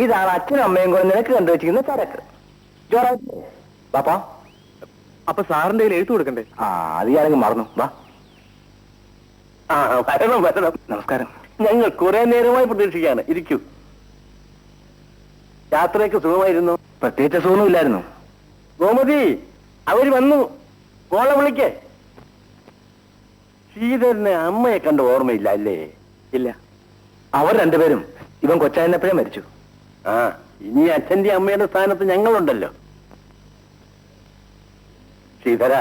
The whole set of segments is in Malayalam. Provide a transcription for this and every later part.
ഇതാണ് അച്ഛനും അമ്മയും കൂടെ നിനക്ക് കണ്ടുവച്ചിരിക്കുന്ന ചരക്ക്. പാപ്പാ, അപ്പൊ സാറിന്റെ കയ്യിൽ എഴുത്തു കൊടുക്കണ്ടേ? അത് ഞാനങ്ങ് മറന്നു. വാ. വരണം വരണം. നമസ്കാരം. ഞങ്ങൾ കുറെ നേരമായി പ്രതീക്ഷിക്കാണ്. ഇരിക്കൂ. യാത്രയൊക്കെ സുഖമായിരുന്നു? പ്രത്യേകിച്ച് സുഖമില്ലായിരുന്നു. ഗോമതി, അവര് വന്നു. മോളെ വിളിക്കേ. ശ്രീധരന് അമ്മയെ കണ്ട ഓർമ്മയില്ല അല്ലേ? ഇല്ല. അവർ രണ്ടുപേരും ഇവൻ കൊച്ചായനപ്പോഴേ മരിച്ചു. ഇനി അച്ഛന്റെ അമ്മയുടെ സ്ഥാനത്ത് ഞങ്ങളുണ്ടല്ലോ. ശ്രീധര,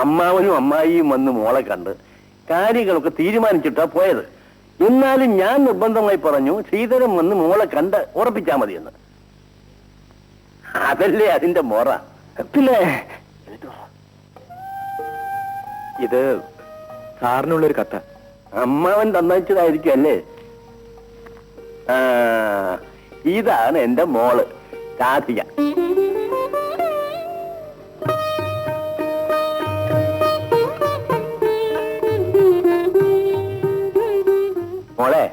അമ്മാവനും അമ്മായിയും വന്ന് മോളെ കണ്ട് കാര്യങ്ങളൊക്കെ തീരുമാനിച്ചിട്ടാ പോയത്. എന്നാലും ഞാൻ നിർബന്ധമായി പറഞ്ഞു ശ്രീധരൻ വന്ന് മോളെ കണ്ട് ഉറപ്പിച്ചാ മതിയെന്ന്. അതല്ലേ അതിന്റെ മോറ. പിന്നെ ഇത് സാറിനുള്ളൊരു കത്ത. അമ്മാവൻ തന്നയച്ചതായിരിക്കും അല്ലേ? ഇതാണ് എന്റെ മോള് രാധിക. മോളെ,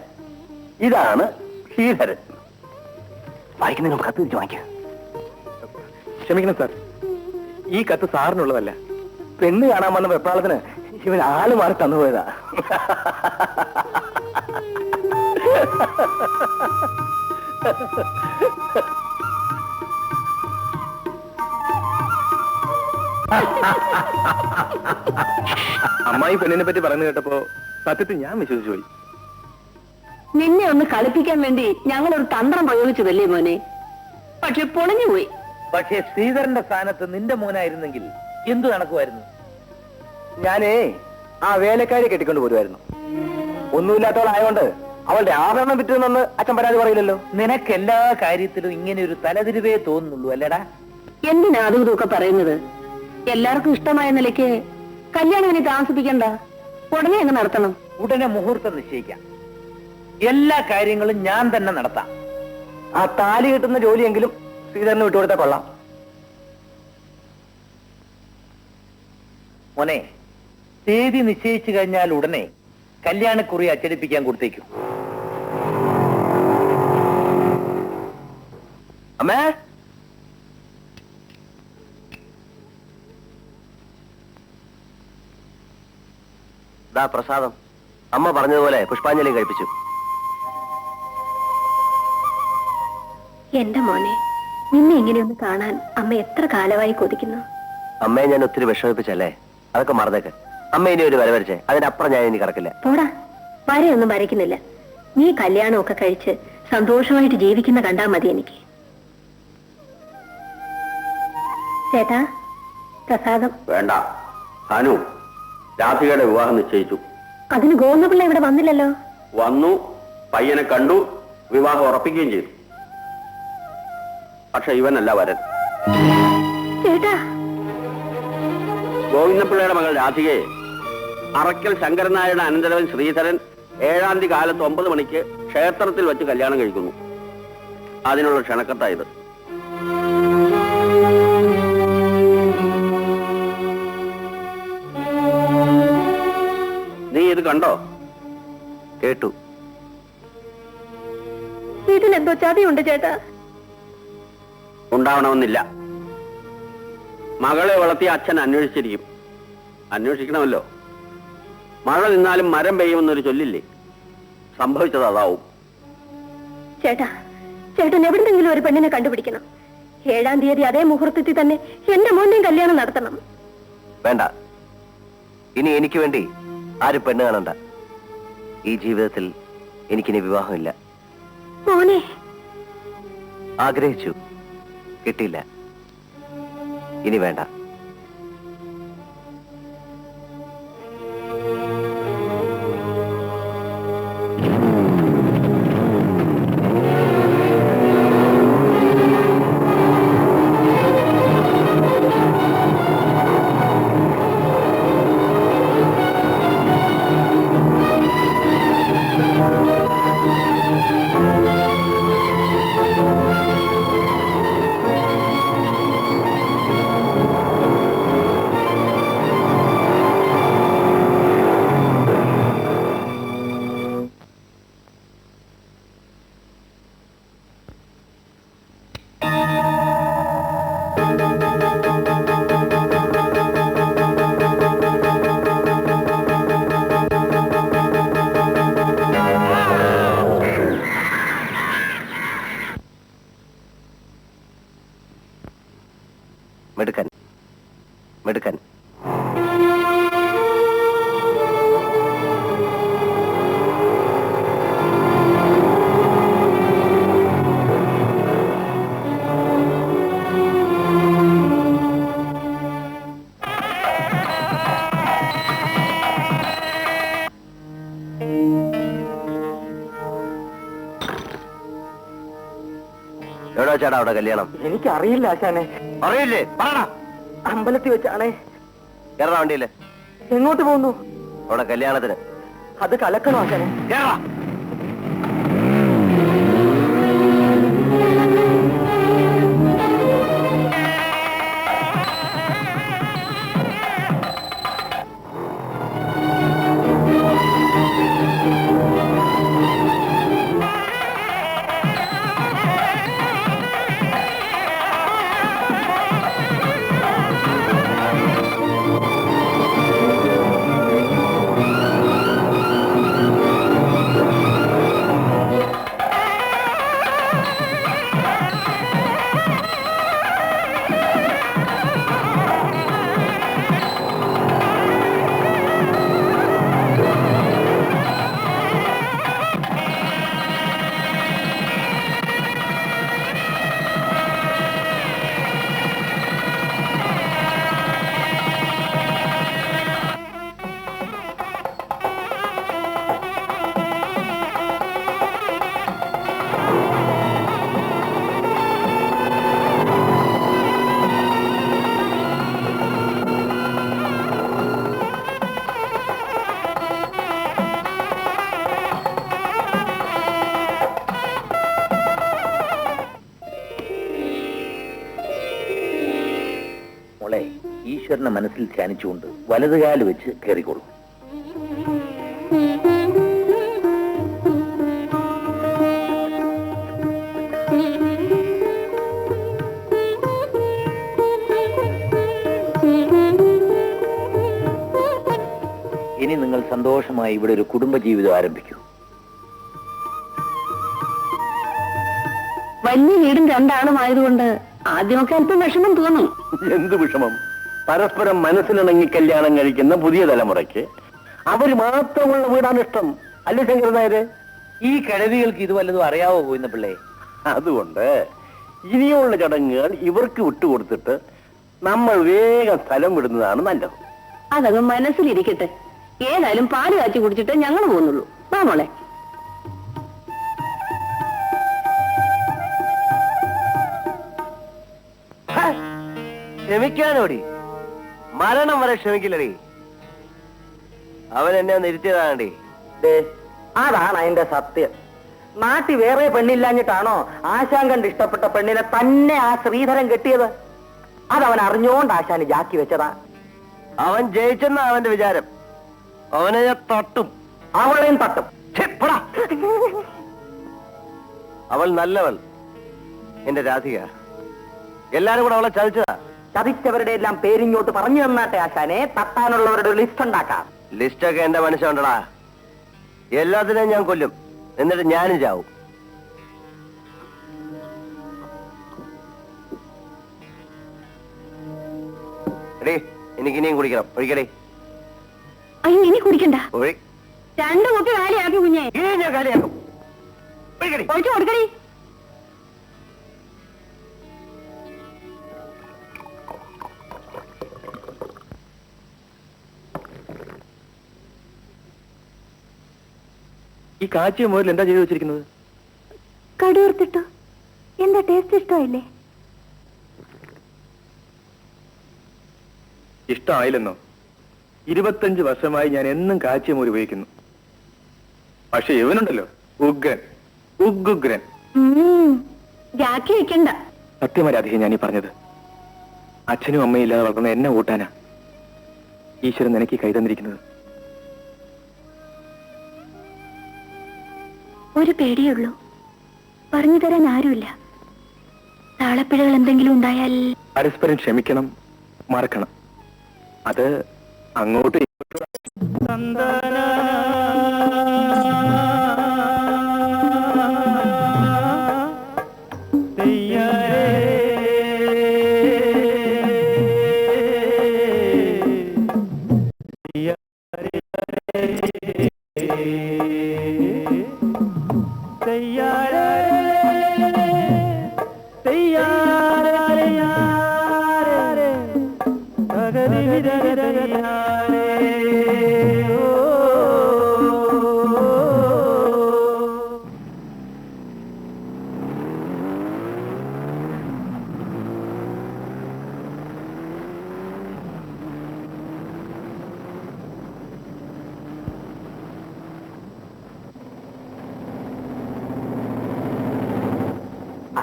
ഇതാണ് ശ്രീധരൻ. വായിക്കുന്ന കത്ത് തിരിച്ചു വാങ്ങിക്കാം. ക്ഷമിക്കണം സാർ, ഈ കത്ത് സാറിനുള്ളതല്ല. പെണ്ണ് കാണാൻ വന്ന വെപ്രാളത്തിന് ഇവൻ ആള് മാറി തന്നുപോയതാ. അമ്മായി പെണ്ണിനെ പറ്റി പറഞ്ഞു കേട്ടപ്പോ സത്യത്തിൽ ഞാൻ വിശ്വസിച്ചു പോയി. നിന്നെ ഒന്ന് കളിപ്പിക്കാൻ വേണ്ടി ഞങ്ങൾ ഒരു തന്ത്രം പ്രയോഗിച്ചതല്ലേ മോനെ? പക്ഷെ പൊളിഞ്ഞുപോയി. പക്ഷേ ശ്രീധരന്റെ സ്ഥാനത്ത് നിന്റെ മോനായിരുന്നെങ്കിൽ എന്തു നടക്കുമായിരുന്നു? ഞാനേ ആ വേലക്കാരി കെട്ടിക്കൊണ്ട് പോരുമായിരുന്നു. ഒന്നുമില്ലാത്തവളായോണ്ട് അവളുടെ ആഭരണം വിറ്റുന്നെന്ന് അച്ഛൻ പരാതി പറയില്ലല്ലോ. നിനക്ക് എല്ലാ കാര്യത്തിലും ഇങ്ങനെ ഒരു തലതിരിവേ തോന്നുന്നുള്ളൂ അല്ലടാ? എന്തിനാ അതും ഇതൊക്കെ പറയുന്നത്? എല്ലാവർക്കും ഇഷ്ടമായ നിലയ്ക്ക് കല്യാണം ഇനി താമസിപ്പിക്കണ്ട, ഉടനെ അങ്ങ് നടത്തണം. ഉടനെ മുഹൂർത്തം നിശ്ചയിക്കാം. എല്ലാ കാര്യങ്ങളും ഞാൻ തന്നെ നടത്താം. ആ താലി കിട്ടുന്ന ജോലിയെങ്കിലും ശ്രീധരന് വിട്ടുകൊടുത്താൽ കൊള്ളാം. മോനെ, തീയതി നിശ്ചയിച്ചു കഴിഞ്ഞാൽ ഉടനെ കല്യാണക്കുറി അച്ചടിപ്പിക്കാൻ കൊടുത്തേക്കും. അമ്മേ, ദാ പ്രസാദം. അമ്മ പറഞ്ഞതുപോലെ പുഷ്പാഞ്ജലി കഴിപ്പിച്ചു. എന്റെ മോനെ, നിന്നെ ഇങ്ങനെയൊന്ന് കാണാൻ അമ്മ എത്ര കാലമായി കൊതിക്കുന്നു. അമ്മയെ ഞാൻ ഒത്തിരി വിഷമിപ്പിച്ചല്ലേ? അതൊക്കെ മറന്നേക്ക്. അമ്മ ഇനി ഒരു വരവരച്ചേ, അതിനപ്പുറം ഞാൻ ഇനി കിടക്കില്ല. പോടാ, വരെയൊന്നും വരയ്ക്കുന്നില്ല. നീ കല്യാണമൊക്കെ കഴിച്ച് സന്തോഷമായിട്ട് ജീവിക്കുന്ന കണ്ടാ മതി എനിക്ക്. ചേട്ടാ, പ്രസാദം. വേണ്ട അനു, രാധികയുടെ വിവാഹം നിശ്ചയിച്ചു. അതിന് ഗോവിന്ദപിള്ള ഇവിടെ വന്നില്ലല്ലോ. വന്നു, പയ്യനെ കണ്ടു, വിവാഹം ഉറപ്പിക്കുകയും ചെയ്തു. പക്ഷെ ഇവനല്ല വരൻ. ചേട്ടാ, ഗോവിന്ദപിള്ളയുടെ മകൾ രാധികയെ അറക്കൽ ശങ്കരൻ നായരുടെ അനന്തരവൻ ശ്രീധരൻ 7-ാം തീയതി കാലത്ത് 9 മണിക്ക് ക്ഷേത്രത്തിൽ വെച്ച് കല്യാണം കഴിക്കുന്നു. അതിനുള്ള ക്ഷണക്കത്തായത്. നീ ഇത് കണ്ടോ? കേട്ടു. ഇതിലെന്തോ ചതിയുണ്ട് ചേട്ടാ. ഉണ്ടാവണമെന്നില്ല. മകളെ വളർത്തിയ അച്ഛൻ അന്വേഷിച്ചിരിക്കും. അന്വേഷിക്കണമല്ലോ. മഴ നിന്നാലും മരം പെയ്യുമെന്നൊരു ചൊല്ലില്ലേ? സംഭവിച്ചത് അതാവും. ചേട്ടാ, ചേട്ടൻ എവിടെന്നെങ്കിലും ഒരു പെണ്ണിനെ കണ്ടുപിടിക്കണം. 7-ാം തീയതി അതേ മുഹൂർത്തത്തിൽ തന്നെ എന്റെ മോന്റെയും കല്യാണം നടത്തണം. വേണ്ട, ഇനി എനിക്ക് വേണ്ടി ആരും പെണ്ണ് കാണണ്ട. ഈ ജീവിതത്തിൽ എനിക്കിനി വിവാഹമില്ല. മോനെ, ആഗ്രഹിച്ചു, കിട്ടിയില്ല. ഇനി വേണ്ട. എവിടാ ചേട്ടാ അവിടെ കല്യാണം? എനിക്കറിയില്ല ആശാനെ. അറിയില്ലേ? പറയണ. അമ്പലത്തിൽ വെച്ചാണേ. കേരള വണ്ടിയില് എങ്ങോട്ട് പോകുന്നു? അവിടെ കല്യാണത്തിന്. അത് കലക്കണോ ആശാനെ? കേരള. ഈശ്വരനെ മനസ്സിൽ ധ്യാനിച്ചുകൊണ്ട് വലതുകാല് വെച്ച് കയറിക്കൊള്ളു. ഇനി നിങ്ങൾ സന്തോഷമായി ഇവിടെ ഒരു കുടുംബജീവിതം ആരംഭിക്കൂ. വലിയ വീടും രണ്ടാളുമായതുകൊണ്ട് ആദ്യമൊക്കെ അല്പം വിഷമം തോന്നും. എന്ത് വിഷമം? പരസ്പരം മനസ്സിലിണങ്ങി കല്യാണം കഴിക്കുന്ന പുതിയ തലമുറയ്ക്ക് അവര് മാത്രമുള്ള വീടാണ് ഇഷ്ടം. അല്ലേ ശങ്കരൻ നായര്? ഈ കിഴവികൾക്ക് ഇത് വല്ലതും അറിയാവോ പോയിന്ന പിള്ളേ? അതുകൊണ്ട് ഇനിയുള്ള ചടങ്ങുകൾ ഇവർക്ക് വിട്ടുകൊടുത്തിട്ട് നമ്മൾ വേഗം സ്ഥലം വിടുന്നതാണ് നല്ലത്. അതങ്ങ് മനസ്സിലിരിക്കട്ടെ. ഏതായാലും പാല് കാച്ചി കുടിച്ചിട്ട് ഞങ്ങൾ പോകുന്നുള്ളൂ. വാ മോളെ. ക്ഷമിക്കാനോടി? മരണം വരെ ക്ഷമിക്കില്ലടി. അവൻ എന്നെ ഒന്ന് ഇരുത്തിയതാണടി. അതാണ് അതിന്റെ സത്യം. നാട്ടിൽ വേറെ പെണ്ണില്ലാഞ്ഞിട്ടാണോ ആശാൻ കണ്ട് ഇഷ്ടപ്പെട്ട പെണ്ണിനെ തന്നെ ആ ശ്രീധരൻ കെട്ടിയത്? അതവൻ അറിഞ്ഞോണ്ട് ആശാന് ജാക്കി വെച്ചതാ. അവൻ ജയിച്ചെന്ന അവന്റെ വിചാരം. അവനെ ഞാൻ തട്ടും. അവളെയും തട്ടും. അവൾ നല്ലവൾ, എന്റെ രാധിക. എല്ലാരും കൂടെ അവളെ ചതിച്ചതാ. ചതിച്ചവരുടെ എല്ലാം പേരിങ്ങോട്ട് പറഞ്ഞു തന്നാട്ടെ ആശാനെ. തട്ടാനുള്ളവരുടെ ലിസ്റ്റ് ഉണ്ടാക്കാം. ലിസ്റ്റൊക്കെ എന്റെ മനസ്സിലുണ്ടടാ. എല്ലാത്തിനെയും ഞാൻ കൊല്ലും, എന്നിട്ട് ഞാനും ചാവും. എടീ, എനിക്കിനിയും കുടിക്കണം. ഒഴിക്കടേ. അയ്യോ, ഇനി കുടിക്കണ്ട. ഒഴി. രണ്ടു കുട്ടി കാലിയാക്കി കുഞ്ഞെ. ഇനിയും ഞാൻ കാലിയാക്കും. ഒഴിക്കടി. ഒഴിച്ചു കൊടുക്കടി. ഈ കാച്ചിയ മുതൽ എന്താ ചെയ്തു വെച്ചിരിക്കുന്നത്? കടുവർത്തിട്ടോ? എന്താ ടേസ്റ്റ് ഇഷ്ടമായില്ലേ? ഇഷ്ടമായില്ലെന്നോ? 25 വർഷമായി ഞാൻ എന്നും കാച്ചിയ മോര് ഉപയോഗിക്കുന്നു. പക്ഷെ ഇവനുണ്ടല്ലോ, ഉഗ്രൻ, ഉഗ്ഗ്രൻ. ജാക്കി വെക്കണ്ട. സത്യമരാധിക ഞാനീ പറഞ്ഞത്. അച്ഛനും അമ്മയും ഇല്ലാതെ വളർന്ന എന്നെ കൂട്ടാനാ ഈശ്വരൻ എനിക്ക് കൈ തന്നിരിക്കുന്നത്. ഒരു പേടിയുള്ളൂ. പറഞ്ഞു തരാൻ ആരുമില്ല. താളപ്പിഴകൾ എന്തെങ്കിലും ഉണ്ടായാൽ പരസ്പരം ക്ഷമിക്കണം, മറക്കണം. അത് അങ്ങോട്ട്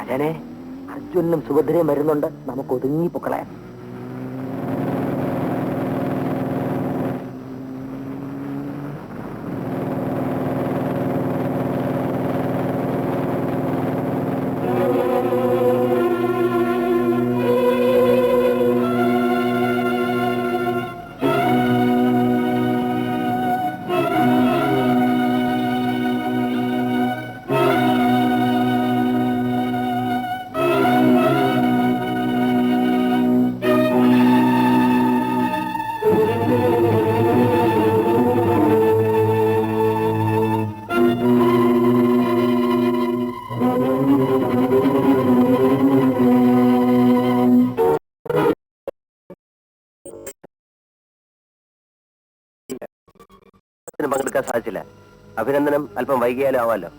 ആശാനെ, അർജുനും സുഭദ്രയും വരുന്നുണ്ട്, നമുക്ക് ഒതുങ്ങി പൊക്കളയാം. പങ്കെടുക്കാൻ സാധിച്ചില്ല. അഭിനന്ദനം അല്പം വൈകിയാലും ആവാമല്ലോ.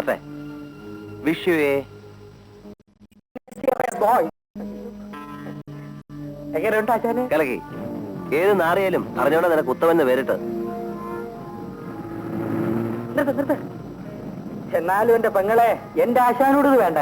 അതെ, വിഷ് യു എ എങ്ങനെയുണ്ട് ആശാനെ? കലകി. ഏത് നാറിയാലും അറിഞ്ഞോടെ നിനക്ക് ഉത്തമന്ന് പേരിട്ട്. എന്നാലും എന്റെ പെങ്ങളെ, എന്റെ ആശാനോട് ഇത് വേണ്ട.